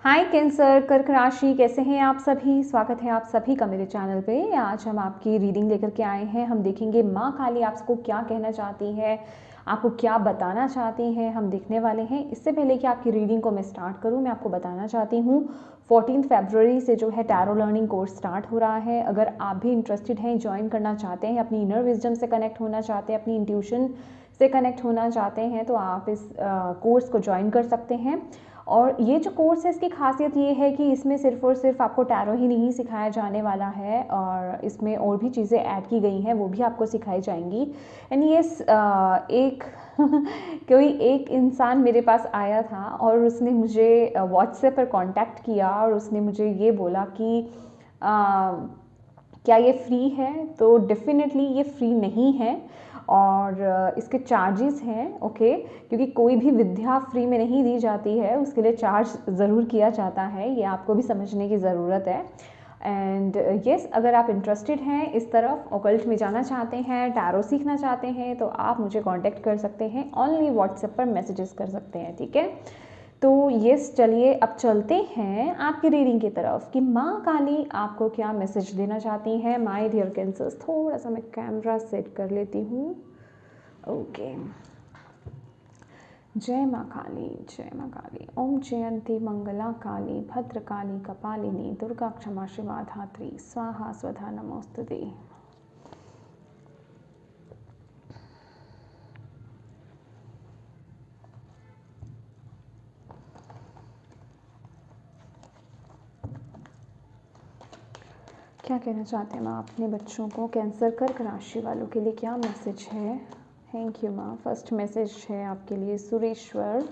हाय cancer, कर्क राशि, कैसे हैं आप सभी। स्वागत है आप सभी का मेरे चैनल पे। आज हम आपकी रीडिंग लेकर के आए हैं। हम देखेंगे माँ काली आपको क्या कहना चाहती है, आपको क्या बताना चाहती हैं, हम देखने वाले हैं। इससे पहले कि आपकी रीडिंग को मैं स्टार्ट करूं, मैं आपको बताना चाहती हूं 14 फरवरी से जो है टैरो लर्निंग कोर्स स्टार्ट हो रहा है। अगर आप भी इंटरेस्टेड हैं, ज्वाइन करना चाहते हैं, अपनी इनर विजडम से कनेक्ट होना चाहते हैं, अपनी इंट्यूशन से कनेक्ट होना चाहते हैं, तो आप इस कोर्स को ज्वाइन कर सकते हैं। और ये जो कोर्स है, इसकी खासियत ये है कि इसमें सिर्फ और सिर्फ आपको टैरो ही नहीं सिखाया जाने वाला है, और इसमें और भी चीज़ें ऐड की गई हैं, वो भी आपको सिखाई जाएंगी। एंड ये एक कोई एक इंसान मेरे पास आया था और उसने मुझे व्हाट्सएप पर कांटेक्ट किया और उसने मुझे ये बोला कि क्या ये फ्री है। तो डेफिनेटली ये फ्री नहीं है और इसके चार्जेस हैं, ओके, क्योंकि कोई भी विद्या फ्री में नहीं दी जाती है, उसके लिए चार्ज ज़रूर किया जाता है। ये आपको भी समझने की ज़रूरत है। एंड यस, अगर आप इंटरेस्टेड हैं, इस तरफ ऑकल्ट में जाना चाहते हैं, टैरो सीखना चाहते हैं, तो आप मुझे कांटेक्ट कर सकते हैं। ओनली व्हाट्सएप पर मैसेजेस कर सकते हैं, ठीक है। तो यस, चलिए अब चलते हैं आपकी रीडिंग की तरफ कि माँ काली आपको क्या मैसेज देना चाहती हैं। माय डियर कैंसर्स, थोड़ा सा मैं कैमरा सेट कर लेती हूँ। ओके। जय माँ काली, जय माँ काली। ओम जयंती मंगला काली भद्र काली कपालिनी दुर्गा क्षमा शिवा धात्री स्वाहा स्वधा नमोस्तुते। क्या कहना चाहते हैं माँ अपने बच्चों को। कैंसर कर्क राशि वालों के लिए क्या मैसेज है। थैंक यू माँ। फर्स्ट मैसेज है आपके लिए Sureshwar.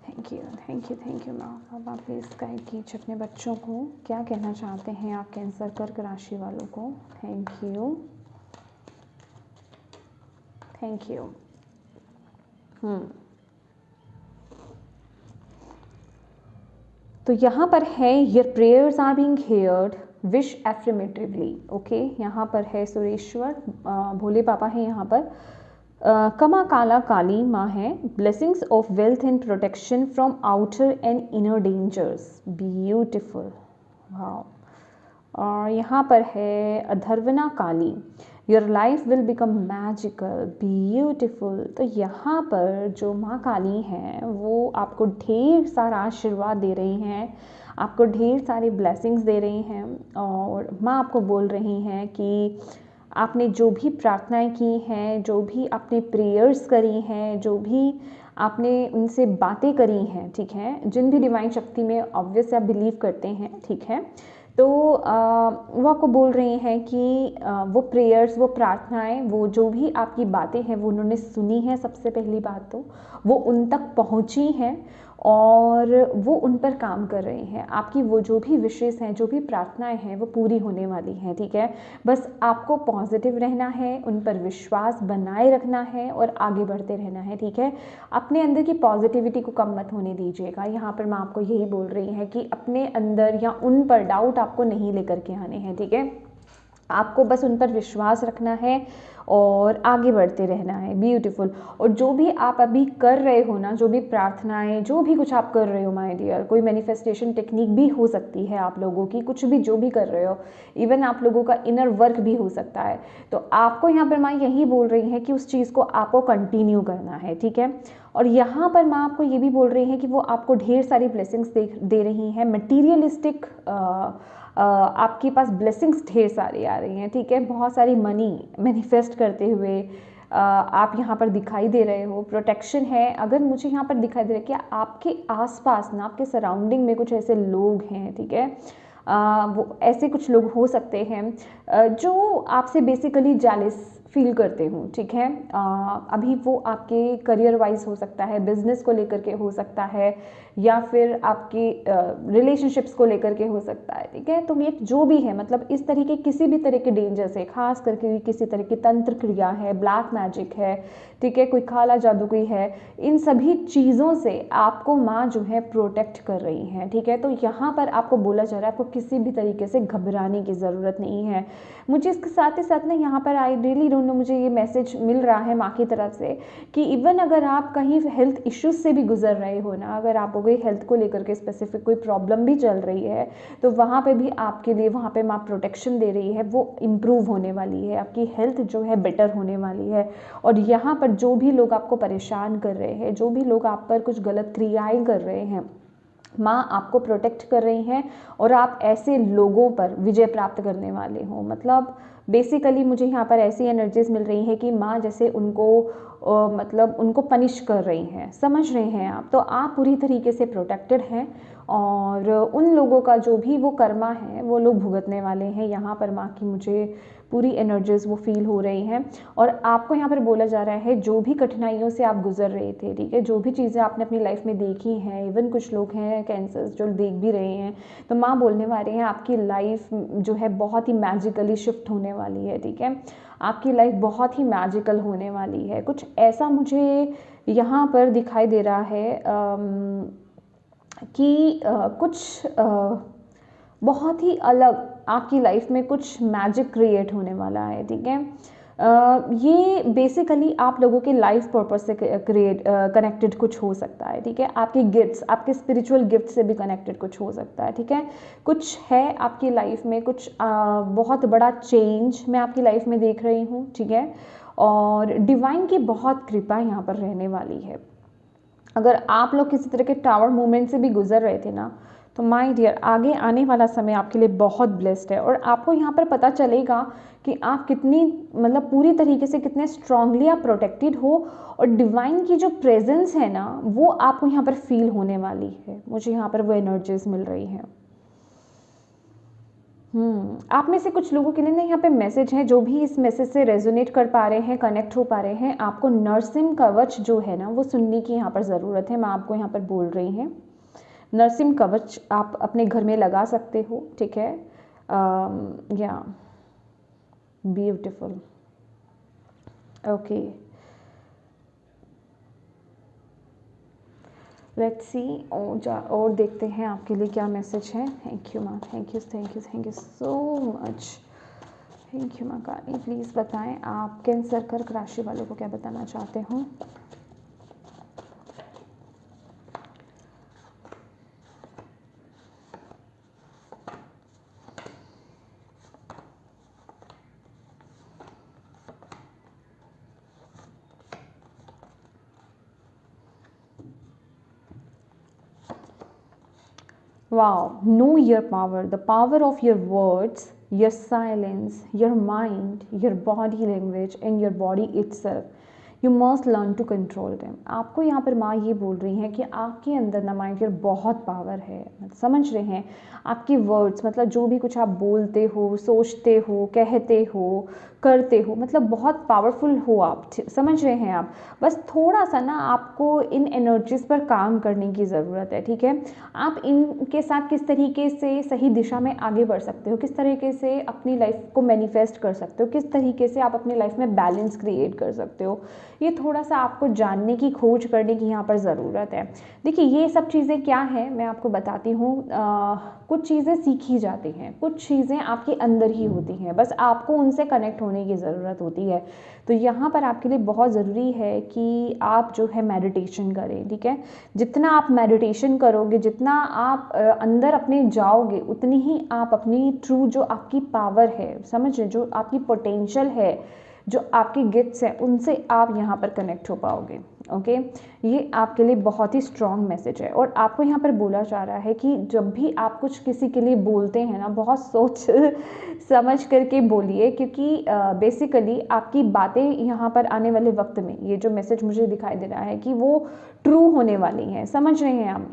Thank you thank you thank you माँ। अब आप प्लीज़ गाइड कीजिए अपने बच्चों को, क्या कहना चाहते हैं आप कैंसर कर्क राशि वालों को। Thank you thank you. तो यहाँ पर है your prayers are being heard, wish affirmatively. Okay, यहाँ पर है सुरेश्वर, भोले पापा हैं यहाँ पर। कमा काला काली माँ है। Blessings of wealth and protection from outer and inner dangers. Beautiful, wow. और यहाँ पर है Atharvana Kali, your life will become magical, beautiful. तो यहाँ पर जो माँ काली हैं वो आपको ढेर सारा आशीर्वाद दे रही हैं, आपको ढेर सारी ब्लेसिंग्स दे रही हैं। और माँ आपको बोल रही हैं कि आपने जो भी प्रार्थनाएं की हैं, जो भी आपने प्रेयर्स करी हैं, जो भी आपने उनसे बातें करी हैं, ठीक है, जिन भी डिवाइन शक्ति में ऑब्वियसली आप बिलीव करते हैं, ठीक है, तो वो आपको बोल रही हैं कि वो प्रेयर्स, वो प्रार्थनाएं, वो जो भी आपकी बातें हैं वो उन्होंने सुनी हैं। सबसे पहली बात तो वो उन तक पहुंची हैं और वो उन पर काम कर रहे हैं। आपकी वो जो भी विशेष हैं, जो भी प्रार्थनाएं हैं, वो पूरी होने वाली हैं, ठीक है। बस आपको पॉजिटिव रहना है, उन पर विश्वास बनाए रखना है और आगे बढ़ते रहना है, ठीक है। अपने अंदर की पॉजिटिविटी को कम मत होने दीजिएगा। यहाँ पर मैं आपको यही बोल रही है कि अपने अंदर या उन पर डाउट आपको नहीं लेकर के आने हैं, ठीक है। आपको बस उन पर विश्वास रखना है और आगे बढ़ते रहना है। ब्यूटीफुल। और जो भी आप अभी कर रहे हो ना, जो भी प्रार्थनाएं, जो भी कुछ आप कर रहे हो माय डियर, कोई मैनिफेस्टेशन टेक्निक भी हो सकती है आप लोगों की, कुछ भी जो भी कर रहे हो, इवन आप लोगों का इनर वर्क भी हो सकता है। तो आपको यहाँ पर माँ यही बोल रही है कि उस चीज़ को आपको कंटिन्यू करना है, ठीक है। और यहाँ पर माँ आपको ये भी बोल रही है कि वो आपको ढेर सारी ब्लेसिंग्स दे रही हैं। मटीरियलिस्टिक आपके पास ब्लेसिंग्स ढेर सारी आ रही हैं, ठीक है। बहुत सारी मनी मैनिफेस्ट करते हुए आप यहाँ पर दिखाई दे रहे हो। प्रोटेक्शन है। अगर मुझे यहाँ पर दिखाई दे रहा है कि आपके आसपास ना, आपके सराउंडिंग में कुछ ऐसे लोग हैं, ठीक है, वो ऐसे कुछ लोग हो सकते हैं जो आपसे बेसिकली जेलस फील करते हूँ, ठीक है। अभी वो आपके करियर वाइज हो सकता है, बिजनेस को लेकर के हो सकता है, या फिर आपके रिलेशनशिप्स को लेकर के हो सकता है, ठीक है। तो ये जो भी है, मतलब इस तरीके किसी भी तरह के डेंजर से, खास करके किसी तरह की तंत्र क्रिया है, ब्लैक मैजिक है, ठीक है, कोई काला जादू कोई है, इन सभी चीज़ों से आपको माँ जो है प्रोटेक्ट कर रही हैं, ठीक है। तो यहाँ पर आपको बोला जा रहा है आपको किसी भी तरीके से घबराने की ज़रूरत नहीं है। मुझे इसके साथ ही साथ ना यहाँ पर आई रियली डोंट उन्होंने मुझे ये मैसेज मिल रहा है माँ की तरफ से कि इवन अगर आप कहीं हेल्थ इश्यूज से भी गुजर रहे हो ना, अगर आप कोई हेल्थ को लेकर के स्पेसिफिक कोई प्रॉब्लम भी चल रही है, तो वहाँ पे भी आपके लिए वहाँ पे माँ प्रोटेक्शन दे रही है, वो इम्प्रूव होने वाली है, आपकी हेल्थ जो है बेटर होने वाली है। और यहाँ पर जो भी लोग आपको परेशान कर रहे हैं, जो भी लोग आप पर कुछ गलत क्रियाएँ कर रहे हैं, माँ आपको प्रोटेक्ट कर रही हैं और आप ऐसे लोगों पर विजय प्राप्त करने वाले हो। मतलब बेसिकली मुझे यहाँ पर ऐसी एनर्जीज मिल रही है कि माँ जैसे उनको मतलब उनको पनिश कर रही हैं, समझ रहे हैं आप। तो आप पूरी तरीके से प्रोटेक्टेड हैं और उन लोगों का जो भी वो कर्मा है वो लोग भुगतने वाले हैं। यहाँ पर माँ की मुझे पूरी एनर्जीज वो फील हो रही हैं। और आपको यहाँ पर बोला जा रहा है जो भी कठिनाइयों से आप गुजर रहे थे, ठीक है, जो भी चीज़ें आपने अपनी लाइफ में देखी हैं, इवन कुछ लोग हैं कैंसर्स जो देख भी रहे हैं, तो माँ बोलने वाले हैं आपकी लाइफ जो है बहुत ही मैजिकली शिफ्ट होने वाली है, ठीक है, आपकी लाइफ बहुत ही मैजिकल होने वाली है। कुछ ऐसा मुझे यहाँ पर दिखाई दे रहा है कि कुछ बहुत ही अलग आपकी लाइफ में कुछ मैजिक क्रिएट होने वाला है, ठीक है। ये बेसिकली आप लोगों के लाइफ पर्पस से कनेक्टेड कुछ हो सकता है, ठीक है, आपके गिफ्ट्स, आपके स्पिरिचुअल गिफ्ट से भी कनेक्टेड कुछ हो सकता है, ठीक है। कुछ है आपकी लाइफ में, कुछ बहुत बड़ा चेंज मैं आपकी लाइफ में देख रही हूँ, ठीक है। और डिवाइन की बहुत कृपा यहाँ पर रहने वाली है। अगर आप लोग किसी तरह के टावर मूवमेंट से भी गुजर रहे थे ना, तो माय डियर आगे आने वाला समय आपके लिए बहुत ब्लेस्ड है। और आपको यहाँ पर पता चलेगा कि आप कितनी मतलब पूरी तरीके से कितने स्ट्रांगली आप प्रोटेक्टेड हो और डिवाइन की जो प्रेजेंस है ना वो आपको यहाँ पर फील होने वाली है। मुझे यहाँ पर वो एनर्जीज मिल रही हैं। आप में से कुछ लोगों के लिए ना यहाँ पे मैसेज है, जो भी इस मैसेज से रेजोनेट कर पा रहे हैं, कनेक्ट हो पा रहे हैं, आपको नरसिंह कवच जो है ना वो सुनने की यहाँ पर ज़रूरत है। मैं आपको यहाँ पर बोल रही हूँ नरसिंह कवच आप अपने घर में लगा सकते हो, ठीक है। या ब्यूटिफुल, ओके, लेट्स सी और देखते हैं आपके लिए क्या मैसेज है। थैंक यू माँ, thank you thank you thank you so much, thank you माँ काली। प्लीज़ बताएं आप कैंसर कर्क राशि वालों को क्या बताना चाहते हो। Wow, know your power, the power of your words, your silence, your mind, your body language and your body itself. You must learn to control them. आपको यहाँ पर माँ ये बोल रही हैं कि आपके अंदर ना माइंड बहुत पावर है, समझ रहे हैं। आपके वर्ड्स मतलब जो भी कुछ आप बोलते हो, सोचते हो, कहते हो, करते हो, मतलब बहुत पावरफुल हो आप, समझ रहे हैं आप। बस थोड़ा सा ना आपको इन एनर्जीज पर काम करने की ज़रूरत है, ठीक है। आप इनके साथ किस तरीके से सही दिशा में आगे बढ़ सकते हो, किस तरीके से अपनी लाइफ को मैनिफेस्ट कर सकते हो, किस तरीके से आप अपनी लाइफ में बैलेंस क्रिएट कर सकते हो, ये थोड़ा सा आपको जानने की, खोज करने की यहाँ पर ज़रूरत है। देखिए ये सब चीज़ें क्या है मैं आपको बताती हूँ। कुछ चीज़ें सीखी जाती हैं, कुछ चीज़ें आपके अंदर ही होती हैं, बस आपको उनसे कनेक्ट होने की ज़रूरत होती है। तो यहाँ पर आपके लिए बहुत ज़रूरी है कि आप जो है मेडिटेशन करें, ठीक है। जितना आप मेडिटेशन करोगे, जितना आप अंदर अपने जाओगे, उतनी ही आप अपनी ट्रू जो आपकी पावर है, समझ रहे, जो आपकी पोटेंशियल है, जो आपके गिफ्ट्स हैं, उनसे आप यहाँ पर कनेक्ट हो पाओगे। ओके, ये आपके लिए बहुत ही स्ट्रॉन्ग मैसेज है। और आपको यहाँ पर बोला जा रहा है कि जब भी आप कुछ किसी के लिए बोलते हैं ना, बहुत सोच समझ करके बोलिए, क्योंकि बेसिकली आपकी बातें यहाँ पर आने वाले वक्त में, ये जो मैसेज मुझे दिखाई दे रहा है कि वो ट्रू होने वाली हैं, समझ रहे हैं आप।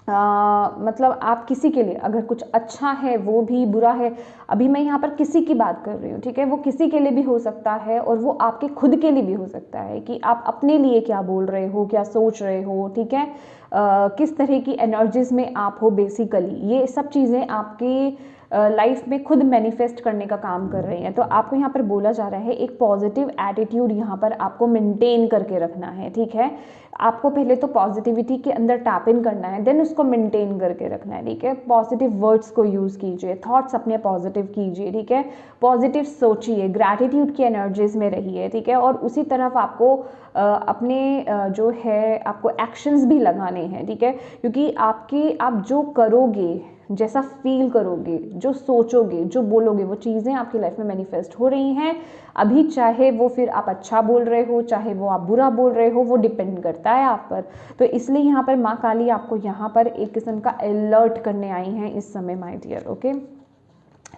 मतलब आप किसी के लिए अगर कुछ अच्छा है, वो भी बुरा है, अभी मैं यहाँ पर किसी की बात कर रही हूँ, ठीक है, वो किसी के लिए भी हो सकता है और वो आपके खुद के लिए भी हो सकता है कि आप अपने लिए क्या बोल रहे हो, क्या सोच रहे हो, ठीक है, किस तरह की एनर्जीज में आप हो। बेसिकली ये सब चीज़ें आपके लाइफ में खुद मैनिफेस्ट करने का काम कर रही हैं। तो आपको यहाँ पर बोला जा रहा है एक पॉजिटिव एटीट्यूड यहाँ पर आपको मेंटेन करके रखना है, ठीक है। आपको पहले तो पॉजिटिविटी के अंदर टैप इन करना है, देन उसको मेंटेन करके रखना है, ठीक है। पॉजिटिव वर्ड्स को यूज़ कीजिए, थॉट्स अपने पॉजिटिव कीजिए, ठीक है। पॉजिटिव सोचिए, ग्रैटिट्यूड की एनर्जीज में रहिए, ठीक है। और उसी तरफ आपको अपने जो है आपको एक्शंस भी लगाने हैं, ठीक है। क्योंकि आप जो करोगे, जैसा फील करोगे, जो सोचोगे, जो बोलोगे, वो चीज़ें आपकी लाइफ में मैनिफेस्ट हो रही हैं अभी। चाहे वो फिर आप अच्छा बोल रहे हो, चाहे वो आप बुरा बोल रहे हो, वो डिपेंड करता है आप पर। तो इसलिए यहाँ पर माँ काली आपको यहाँ पर एक किस्म का अलर्ट करने आई हैं इस समय माय डियर, ओके।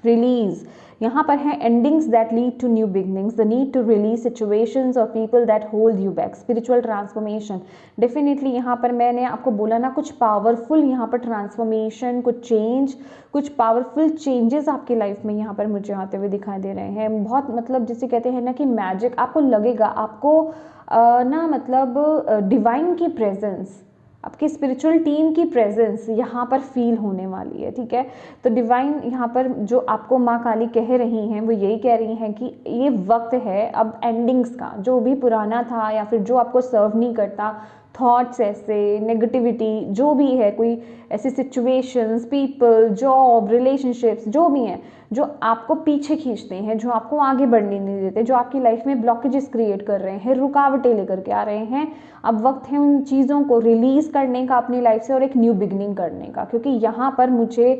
रिलीज यहाँ पर है endings that lead to new beginnings, the need to release situations और people that hold you back, spiritual transformation. Definitely यहाँ पर मैंने आपको बोला ना, कुछ पावरफुल यहाँ पर ट्रांसफॉर्मेशन, कुछ चेंज, कुछ पावरफुल चेंजेस आपकी लाइफ में यहाँ पर मुझे आते हुए दिखाई दे रहे हैं। बहुत मतलब जिसे कहते हैं ना कि मैजिक, आपको लगेगा, आपको ना मतलब डिवाइन की प्रेजेंस, आपकी स्पिरिचुअल टीम की प्रेजेंस यहाँ पर फील होने वाली है, ठीक है। तो डिवाइन यहाँ पर जो आपको माँ काली कह रही हैं वो यही कह रही हैं कि ये वक्त है अब एंडिंग्स का। जो भी पुराना था या फिर जो आपको सर्व नहीं करता, थॉट्स ऐसे नेगेटिविटी जो भी है, कोई ऐसी सिचुएशंस, पीपल, जॉब, रिलेशनशिप्स जो भी हैं, जो आपको पीछे खींचते हैं, जो आपको आगे बढ़ने नहीं देते, जो आपकी लाइफ में ब्लॉकेजेस क्रिएट कर रहे हैं, रुकावटें लेकर के आ रहे हैं, अब वक्त है उन चीज़ों को रिलीज करने का अपनी लाइफ से और एक न्यू बिगनिंग करने का। क्योंकि यहाँ पर मुझे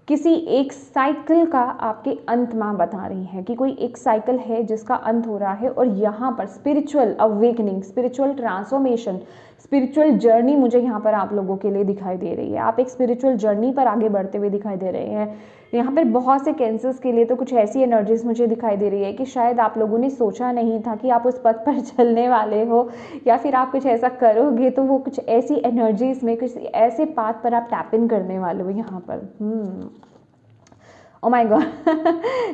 किसी एक साइकिल का आपके अंत माँ बता रही है कि कोई एक साइकिल है जिसका अंत हो रहा है, और यहाँ पर spiritual awakening, spiritual transformation, spiritual journey मुझे यहाँ पर आप लोगों के लिए दिखाई दे रही है। आप एक स्पिरिचुअल जर्नी पर आगे बढ़ते हुए दिखाई दे रहे हैं। यहाँ पर बहुत से कैंसर्स के लिए तो कुछ ऐसी एनर्जीज मुझे दिखाई दे रही है कि शायद आप लोगों ने सोचा नहीं था कि आप उस पथ पर चलने वाले हो, या फिर आप कुछ ऐसा करोगे तो वो कुछ ऐसी एनर्जीज में, कुछ ऐसे पाथ पर आप टैप इन करने वाले हो यहाँ पर। Oh my God,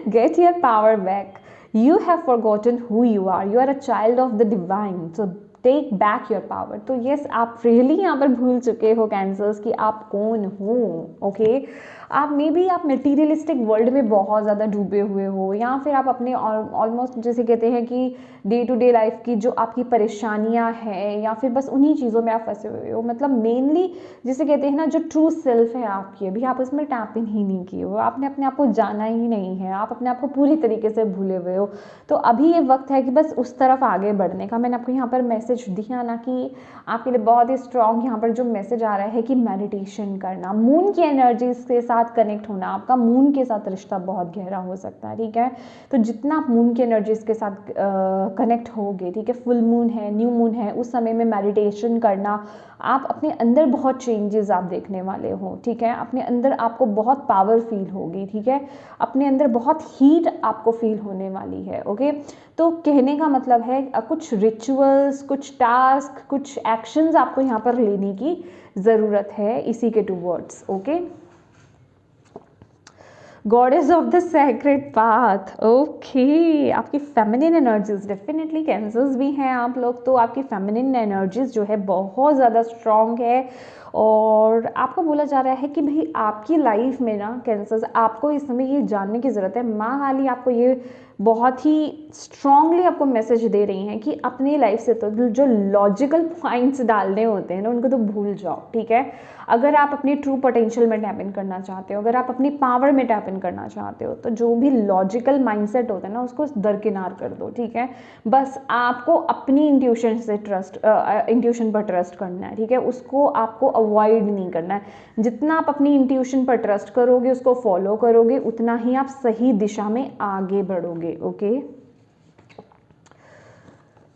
get your power back. You have forgotten who you are. You are a child of the divine. So take back your power. तो यस, आप रियली यहाँ पर भूल चुके हो कैंसर्स कि आप कौन हो, ओके। आप मे बी आप मटीरियलिस्टिक वर्ल्ड में बहुत ज़्यादा डूबे हुए हो, या फिर आप अपने ऑलमोस्ट जैसे कहते हैं कि डे टू डे लाइफ की जो आपकी परेशानियाँ हैं, या फिर बस उन्हीं चीज़ों में आप फंसे हुए हो। मतलब मेनली जिसे कहते हैं ना, जो ट्रू सेल्फ है आपकी, अभी आप उसमें टैप इन ही नहीं किए हो, आपने अपने आप को जाना ही नहीं है, आप अपने आप को पूरी तरीके से भूले हुए हो। तो अभी ये वक्त है कि बस उस तरफ आगे बढ़ने का। मैंने आपको यहाँ पर मैसेज दिया ना कि आपके लिए बहुत ही स्ट्रॉन्ग यहाँ पर जो मैसेज आ रहा है कि मेडिटेशन करना, मून की एनर्जीज के साथ कनेक्ट होना, आपका मून के साथ रिश्ता बहुत गहरा हो सकता है, ठीक है। तो जितना आप मून की एनर्जीज के साथ कनेक्ट होगे, ठीक है, फुल मून है, न्यू मून है, उस समय में मेडिटेशन करना, आप अपने अंदर बहुत चेंजेस आप देखने वाले हो, ठीक है। अपने अंदर आपको बहुत पावर फील होगी, ठीक है। अपने अंदर बहुत हीट आपको फील होने वाली है, ओके। तो कहने का मतलब है कुछ रिचुअल्स, कुछ टास्क, कुछ एक्शंस आपको यहाँ पर लेने की ज़रूरत है इसी के towards, okay. Goddess of the sacred path, okay. आपकी फेमिनिन एनर्जीज, डेफिनेटली कैंसर्स भी हैं आप लोग, तो आपकी फेमिनिन एनर्जीज जो है बहुत ज़्यादा स्ट्रॉन्ग है। और आपको बोला जा रहा है कि भाई आपकी लाइफ में ना कैंसर्स, आपको इस समय ये जानने की ज़रूरत है, माँ काली आपको ये बहुत ही स्ट्रांगली आपको मैसेज दे रही हैं कि अपनी लाइफ से तो जो लॉजिकल पॉइंट्स डालने होते हैं ना, उनको तो भूल जाओ, ठीक है। अगर आप अपनी ट्रू पोटेंशियल में टैप इन करना चाहते हो, अगर आप अपनी पावर में टैप इन करना चाहते हो, तो जो भी लॉजिकल माइंडसेट होता है ना, उसको दरकिनार कर दो, ठीक है। बस आपको अपनी इंट्यूशन से इंट्यूशन पर ट्रस्ट करना है, ठीक है। उसको आपको अवॉइड नहीं करना है। जितना आप अपनी इंट्यूशन पर ट्रस्ट करोगे, उसको फॉलो करोगे, उतना ही आप सही दिशा में आगे बढ़ोगे, ओके।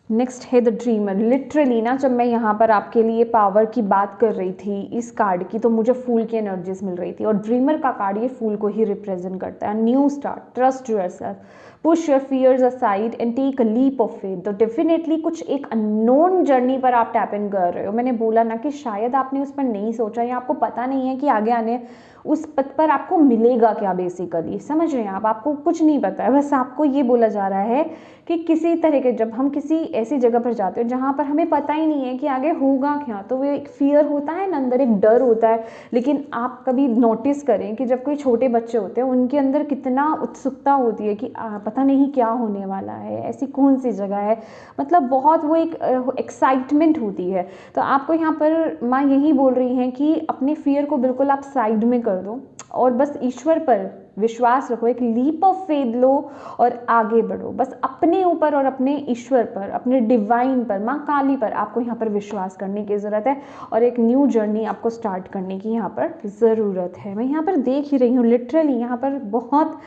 नेक्स्ट है द ड्रीमर। लिटरली ना, जब मैं यहाँ पर आपके लिए पावर की बात कर रही थी इस कार्ड की, तो मुझे फूल की एनर्जीज मिल रही थी, और ड्रीमर का कार्ड ये फूल को ही रिप्रेजेंट करता है। New start, trust yourself, push your fears aside and take a leap of faith. तो डेफिनेटली कुछ एक अननोन जर्नी पर आप टैप इन कर रहे हो। मैंने बोला ना कि शायद आपने उस पर नहीं सोचा, या आपको पता नहीं है कि आगे आने उस पथ पर आपको मिलेगा क्या, बेसिकली समझ रहे हैं आप, आपको कुछ नहीं पता है, बस आपको ये बोला जा रहा है कि किसी तरह के, जब हम किसी ऐसी जगह पर जाते हो जहाँ पर हमें पता ही नहीं है कि आगे होगा क्या, तो वो एक फियर होता है ना, अंदर एक डर होता है। लेकिन आप कभी नोटिस करें कि जब कोई छोटे बच्चे होते हैं उनके अंदर कितना उत्सुकता होती है कि पता नहीं क्या होने वाला है, ऐसी कौन सी जगह है, मतलब बहुत वो एक एक्साइटमेंट होती है। तो आपको यहाँ पर माँ यही बोल रही हैं कि अपने फियर को बिल्कुल आप साइड में कर दो और बस ईश्वर पर विश्वास रखो, एक लीप ऑफ फेथ लो और आगे बढ़ो। बस अपने ऊपर और अपने ईश्वर पर, अपने डिवाइन पर, माँ काली पर आपको यहाँ पर विश्वास करने की ज़रूरत है और एक न्यू जर्नी आपको स्टार्ट करने की यहाँ पर ज़रूरत है। मैं यहाँ पर देख ही रही हूँ लिटरली यहाँ पर बहुत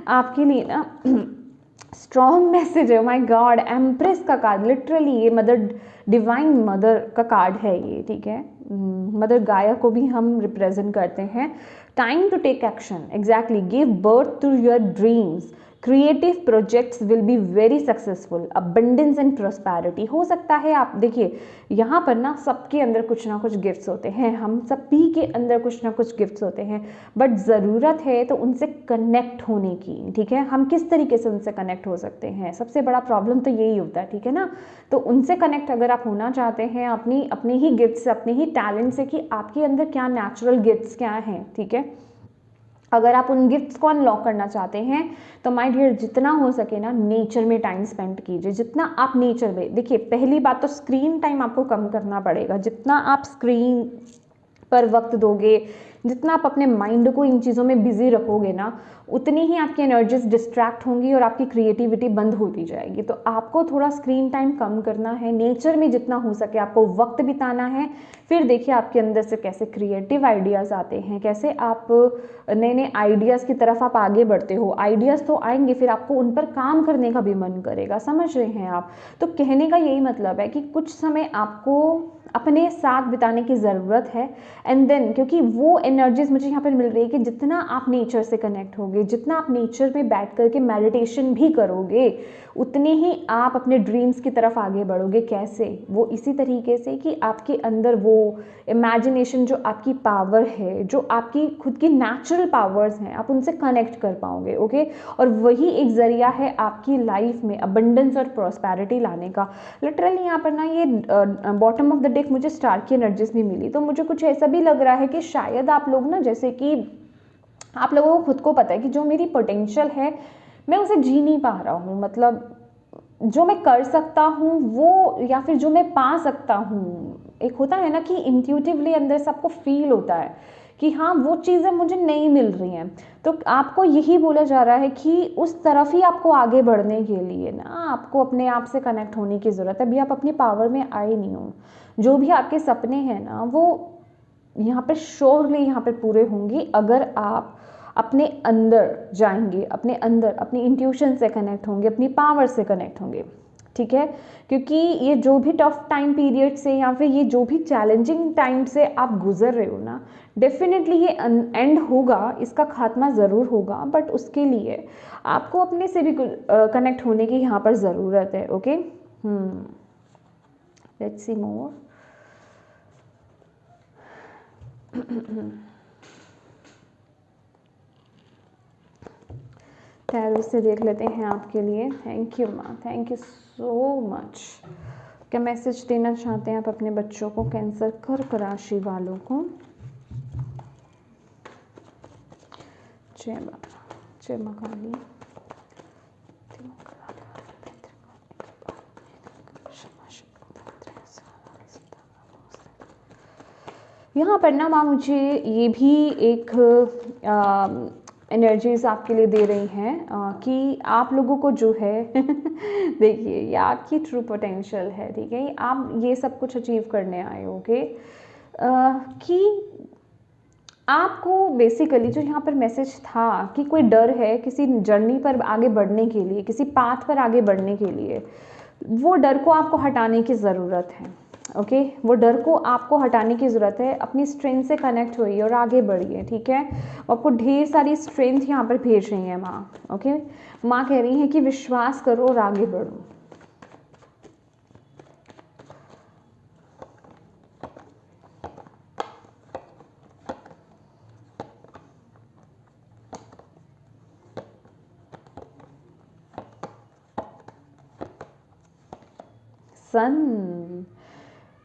आपके लिए ना स्ट्रॉन्ग मैसेज है। माय गॉड, एम्प्रेस का कार्ड, लिटरली ये मदर, डिवाइन मदर का कार्ड है ये, ठीक है। मदर गाया को भी हम रिप्रेजेंट करते हैं। Time to take action, exactly, give birth to your dreams, creative projects will be very successful, abundance and prosperity. हो सकता है आप देखिए यहाँ पर ना सबके अंदर कुछ ना कुछ गिफ्ट्स होते हैं, हम सभी के अंदर कुछ ना कुछ गिफ्ट्स होते हैं, बट ज़रूरत है तो उनसे कनेक्ट होने की, ठीक है। हम किस तरीके से उनसे कनेक्ट हो सकते हैं, सबसे बड़ा प्रॉब्लम तो यही होता है, ठीक है ना। तो उनसे कनेक्ट अगर आप होना चाहते हैं अपने ही गिफ्ट से, अपने ही टैलेंट से, कि आपके अंदर क्या नेचुरल गिफ्ट्स क्या हैं, ठीक है। अगर आप उन गिफ्ट्स को अनलॉक करना चाहते हैं तो माय डियर जितना हो सके ना नेचर में टाइम स्पेंड कीजिए। जितना आप नेचर में, देखिए पहली बात तो स्क्रीन टाइम आपको कम करना पड़ेगा। जितना आप स्क्रीन पर वक्त दोगे, जितना आप अपने माइंड को इन चीज़ों में बिजी रखोगे ना, उतनी ही आपकी एनर्जीज डिस्ट्रैक्ट होंगी और आपकी क्रिएटिविटी बंद होती जाएगी। तो आपको थोड़ा स्क्रीन टाइम कम करना है, नेचर में जितना हो सके आपको वक्त बिताना है। फिर देखिए आपके अंदर से कैसे क्रिएटिव आइडियाज़ आते हैं, कैसे आप नए नए आइडियाज़ की तरफ आप आगे बढ़ते हो। आइडियाज़ तो आएंगे, फिर आपको उन पर काम करने का भी मन करेगा, समझ रहे हैं आप। तो कहने का यही मतलब है कि कुछ समय आपको अपने साथ बिताने की ज़रूरत है, एंड देन क्योंकि वो एनर्जीज मुझे यहाँ पर मिल रही है कि जितना आप नेचर से कनेक्ट होगे, जितना आप नेचर में बैठ करके मेडिटेशन भी करोगे, उतने ही आप अपने ड्रीम्स की तरफ आगे बढ़ोगे। कैसे? वो इसी तरीके से कि आपके अंदर वो इमेजिनेशन, जो आपकी पावर है, जो आपकी खुद की नेचुरल पावर्स हैं, आप उनसे कनेक्ट कर पाओगे, ओके। और वही एक ज़रिया है आपकी लाइफ में अबंडेंस और प्रॉस्पेरिटी लाने का। लिटरली यहाँ पर ना ये बॉटम ऑफ द डेक मुझे स्टार की एनर्जीज भी मिली, तो मुझे कुछ ऐसा भी लग रहा है कि शायद आप लोग ना, जैसे कि आप लोगों को खुद को पता है कि जो मेरी पोटेंशियल है मैं उसे जी नहीं पा रहा हूँ, मतलब जो मैं कर सकता हूँ वो, या फिर जो मैं पा सकता हूँ, एक होता है ना कि इंट्यूटिवली अंदर से आपको फील होता है कि हाँ वो चीज़ें मुझे नहीं मिल रही हैं। तो आपको यही बोला जा रहा है कि उस तरफ ही आपको आगे बढ़ने के लिए ना आपको अपने आप से कनेक्ट होने की ज़रूरत है। अभी आप अपनी पावर में आए नहीं हो। जो भी आपके सपने हैं ना वो यहाँ पर श्योरली यहाँ पर पूरे होंगे अगर आप अपने अंदर जाएंगे, अपने अंदर अपनी इंट्यूशन से कनेक्ट होंगे, अपनी पावर से कनेक्ट होंगे, ठीक है। क्योंकि ये जो भी टफ टाइम पीरियड से या फिर ये जो भी चैलेंजिंग टाइम से आप गुजर रहे हो ना, डेफिनेटली ये एंड होगा, इसका खात्मा ज़रूर होगा, बट उसके लिए आपको अपने से भी कनेक्ट होने की यहाँ पर ज़रूरत है, okay. Let's see more. Tarot से देख लेते हैं आपके लिए। थैंक यू माँ, थैंक यू सो मच। क्या मैसेज देना चाहते हैं आप अपने बच्चों को, कैंसर कर्क राशि वालों को? जय बाबा, जय माँ काली। यहाँ पर ना माँ मुझे ये भी एक एनर्जीज आपके लिए दे रही हैं कि आप लोगों को जो है देखिए ये आपकी ट्रू पोटेंशियल है, ठीक है। आप ये सब कुछ अचीव करने आए हो, ओके। कि आपको बेसिकली जो यहाँ पर मैसेज था कि कोई डर है किसी जर्नी पर आगे बढ़ने के लिए, किसी पाथ पर आगे बढ़ने के लिए, वो डर को आपको हटाने की ज़रूरत है, ओके। वो डर को आपको हटाने की ज़रूरत है। अपनी स्ट्रेंथ से कनेक्ट होइए और आगे बढ़िए, ठीक है। आपको ढेर सारी स्ट्रेंथ यहाँ पर भेज रही है माँ, ओके। माँ कह रही है कि विश्वास करो और आगे बढ़ो। सन,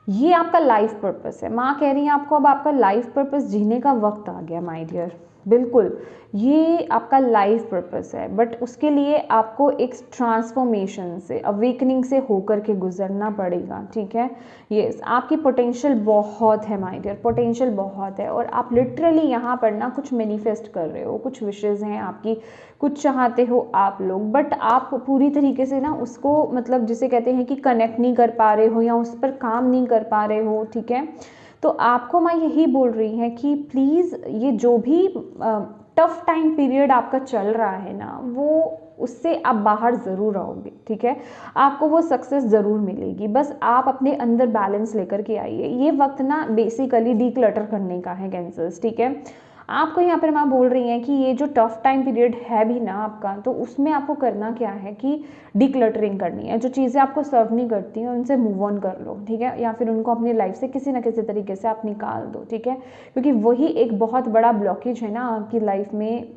ये आपका लाइफ पर्पस है। माँ कह रही है आपको अब आपका लाइफ पर्पस जीने का वक्त आ गया माय डियर। बिल्कुल, ये आपका लाइफ पर्पस है, बट उसके लिए आपको एक ट्रांसफॉर्मेशन से, अवेकनिंग से होकर के गुजरना पड़ेगा, ठीक है। यस, आपकी पोटेंशियल बहुत है माय डियर, पोटेंशियल बहुत है, और आप लिटरली यहाँ पर ना कुछ मैनिफेस्ट कर रहे हो, कुछ विशेज़ हैं आपकी, कुछ चाहते हो आप लोग, बट आप पूरी तरीके से ना उसको मतलब जिसे कहते हैं कि कनेक्ट नहीं कर पा रहे हो या उस पर काम नहीं कर पा रहे हो, ठीक है। तो आपको मैं यही बोल रही है कि प्लीज़ ये जो भी टफ टाइम पीरियड आपका चल रहा है ना, वो उससे आप बाहर ज़रूर आओगे, ठीक है। आपको वो सक्सेस ज़रूर मिलेगी, बस आप अपने अंदर बैलेंस लेकर के आइए। ये वक्त ना बेसिकली डीक्लटर करने का है कैंसर्स, ठीक है। आपको यहाँ पर मैं बोल रही हैं कि ये जो टफ टाइम पीरियड है भी ना आपका, तो उसमें आपको करना क्या है कि डिक्लटरिंग करनी है। जो चीज़ें आपको सर्व नहीं करती हैं उनसे मूव ऑन कर लो, ठीक है, या फिर उनको अपनी लाइफ से किसी ना किसी तरीके से आप निकाल दो, ठीक है, क्योंकि वही एक बहुत बड़ा ब्लॉकेज है ना आपकी लाइफ में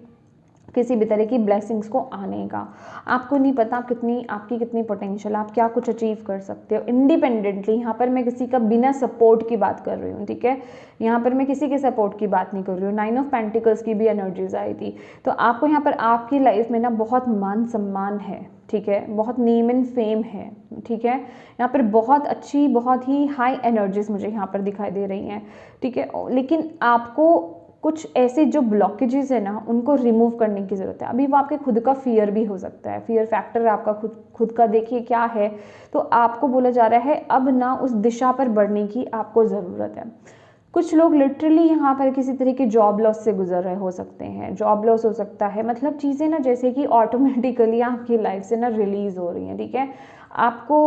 किसी भी तरह की ब्लेसिंग्स को आने का। आपको नहीं पता आपकी कितनी पोटेंशियल, आप क्या कुछ अचीव कर सकते हो इंडिपेंडेंटली। यहाँ पर मैं किसी का बिना सपोर्ट की बात कर रही हूँ, ठीक है, यहाँ पर मैं किसी के सपोर्ट की बात नहीं कर रही हूँ। 9 ऑफ पेंटिकल्स की भी एनर्जीज आई थी, तो आपको यहाँ पर आपकी लाइफ में ना बहुत मान सम्मान है, ठीक है, बहुत नेम एंड फेम है, ठीक है। यहाँ पर बहुत अच्छी, बहुत ही हाई एनर्जीज मुझे यहाँ पर दिखाई दे रही हैं, ठीक है। लेकिन आपको कुछ ऐसे जो ब्लॉकेजेस है ना उनको रिमूव करने की ज़रूरत है। अभी वो आपके खुद का फियर भी हो सकता है, फियर फैक्टर आपका खुद का देखिए क्या है। तो आपको बोला जा रहा है अब ना उस दिशा पर बढ़ने की आपको ज़रूरत है। कुछ लोग लिटरली यहाँ पर किसी तरह के जॉब लॉस से गुजर रहे हो सकते हैं, जॉब लॉस हो सकता है, मतलब चीज़ें ना जैसे कि ऑटोमेटिकली आपकी लाइफ से ना रिलीज़ हो रही हैं, ठीक है। आपको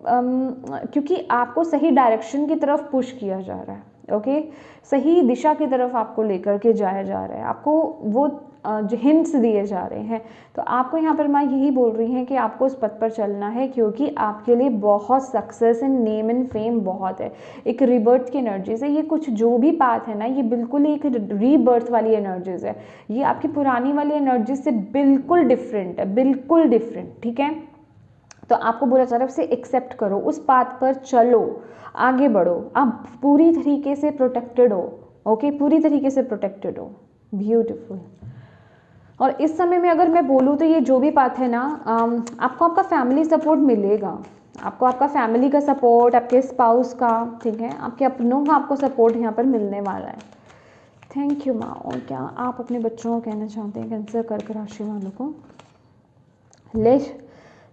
क्योंकि आपको सही डायरेक्शन की तरफ पुश किया जा रहा है, ओके, सही दिशा की तरफ आपको लेकर के जाया जा रहा है, आपको वो जो हिंट्स दिए जा रहे हैं। तो आपको यहाँ पर मैं यही बोल रही हैं कि आपको उस पथ पर चलना है, क्योंकि आपके लिए बहुत success and name and fame बहुत है। एक रीबर्थ की एनर्जीज है ये, कुछ जो भी पाथ है ना ये बिल्कुल एक रीबर्थ वाली एनर्जीज है। ये आपकी पुरानी वाली एनर्जीज से बिल्कुल डिफरेंट है, बिल्कुल डिफरेंट, ठीक है। तो आपको बोला जा रहा है उसे एक्सेप्ट करो, उस पाथ पर चलो, आगे बढ़ो, आप पूरी तरीके से प्रोटेक्टेड हो, ओके, पूरी तरीके से प्रोटेक्टेड हो। ब्यूटीफुल। और इस समय में अगर मैं बोलूँ तो ये जो भी पाथ है ना, आपको आपका फैमिली सपोर्ट मिलेगा, आपको आपका फैमिली का सपोर्ट, आपके स्पाउस का, ठीक है, आपके अपनों का आपको सपोर्ट यहाँ पर मिलने वाला है। थैंक यू माँ। और क्या आप अपने बच्चों को कहना चाहते हैं कैंसर कर्क राशि वालों को?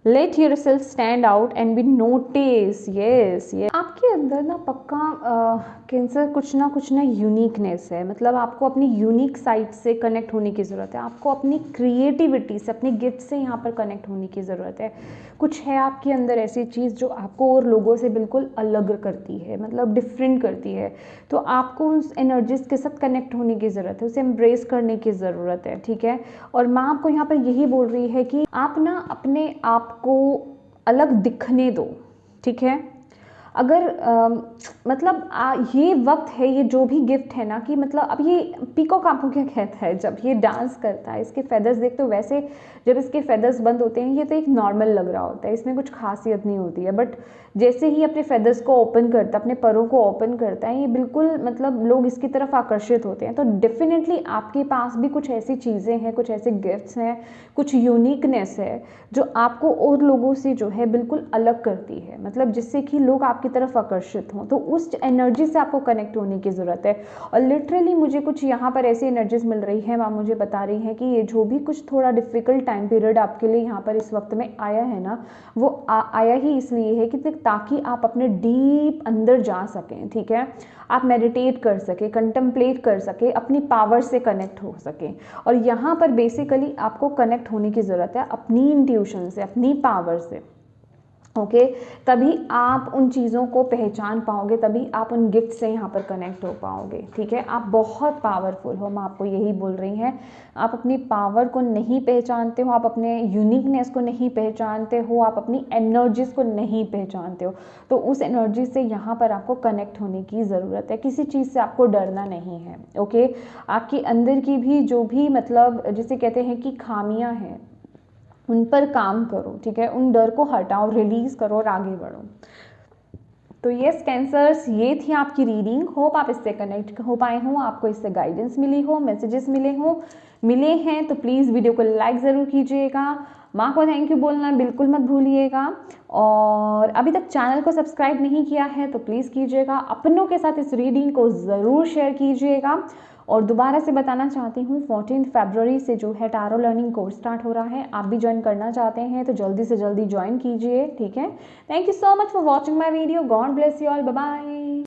Let your self stand out and be notice. Yes, आपके अंदर ना पक्का कैंसर कुछ ना यूनिकनेस है, मतलब आपको अपनी यूनिक साइड से कनेक्ट होने की ज़रूरत है, आपको अपनी क्रिएटिविटी से, अपने गिफ्ट से यहाँ पर कनेक्ट होने की ज़रूरत है। कुछ है आपके अंदर ऐसी चीज़ जो आपको और लोगों से बिल्कुल अलग करती है, मतलब डिफरेंट करती है। तो आपको उस एनर्जीज के साथ कनेक्ट होने की ज़रूरत है, उसे एम्ब्रेस करने की ज़रूरत है, ठीक है। और माँ आपको यहाँ पर यही बोल रही है कि आप ना अपने आप को अलग दिखने दो, ठीक है। अगर मतलब ये वक्त है, ये जो भी गिफ्ट है ना, कि मतलब अब ये पीकॉक आपको क्या कहता है जब ये डांस करता है, इसके फेदर्स देखते हो, वैसे जब इसके फेदर्स बंद होते हैं ये तो एक नॉर्मल लग रहा होता है, इसमें कुछ खासियत नहीं होती है, बट जैसे ही अपने फेदर्स को ओपन करता है, अपने परों को ओपन करता है, ये बिल्कुल मतलब लोग इसकी तरफ आकर्षित होते हैं। तो डेफिनेटली आपके पास भी कुछ ऐसी चीज़ें हैं, कुछ ऐसे गिफ्ट्स हैं, कुछ यूनिकनेस है जो आपको और लोगों से जो है बिल्कुल अलग करती है, मतलब जिससे कि लोग आपकी तरफ आकर्षित हों। तो उस एनर्जी से आपको कनेक्ट होने की ज़रूरत है। और लिटरली मुझे कुछ यहाँ पर ऐसी एनर्जीज मिल रही है, वहाँ मुझे बता रही हैं कि ये जो भी कुछ थोड़ा डिफिकल्ट टाइम पीरियड आपके लिए यहाँ पर इस वक्त में आया है ना, वो आया ही इसलिए है कि ताकि आप अपने डीप अंदर जा सकें, ठीक है, आप मेडिटेट कर सके, कंटेम्पलेट कर सके, अपनी पावर से कनेक्ट हो सके। और यहाँ पर बेसिकली आपको कनेक्ट होने की ज़रूरत है अपनी इंट्यूशन से, अपनी पावर से, ओके। तभी आप उन चीज़ों को पहचान पाओगे, तभी आप उन गिफ्ट से यहाँ पर कनेक्ट हो पाओगे, ठीक है। आप बहुत पावरफुल हो, मैं आपको यही बोल रही हैं। आप अपनी पावर को नहीं पहचानते हो, आप अपने यूनिकनेस को नहीं पहचानते हो, आप अपनी एनर्जीज को नहीं पहचानते हो, तो उस एनर्जी से यहाँ पर आपको कनेक्ट होने की ज़रूरत है। किसी चीज़ से आपको डरना नहीं है, ओके। आपके अंदर की भी जो भी मतलब जिसे कहते हैं कि खामियाँ हैं, उन पर काम करो, ठीक है, उन डर को हटाओ, रिलीज़ करो और आगे बढ़ो। तो यस कैंसर्स, ये थी आपकी रीडिंग। होप आप इससे कनेक्ट हो पाए हों, आपको इससे गाइडेंस मिली हो, मैसेजेस मिले हैं तो प्लीज़ वीडियो को लाइक ज़रूर कीजिएगा। माँ को थैंक यू बोलना बिल्कुल मत भूलिएगा। और अभी तक चैनल को सब्सक्राइब नहीं किया है तो प्लीज़ कीजिएगा। अपनों के साथ इस रीडिंग को ज़रूर शेयर कीजिएगा। और दोबारा से बताना चाहती हूँ 14 फरवरी से जो है टैरो लर्निंग कोर्स स्टार्ट हो रहा है। आप भी ज्वाइन करना चाहते हैं तो जल्दी से जल्दी ज्वाइन कीजिए, ठीक है। Thank you so much for watching my video. God bless you all, bye bye.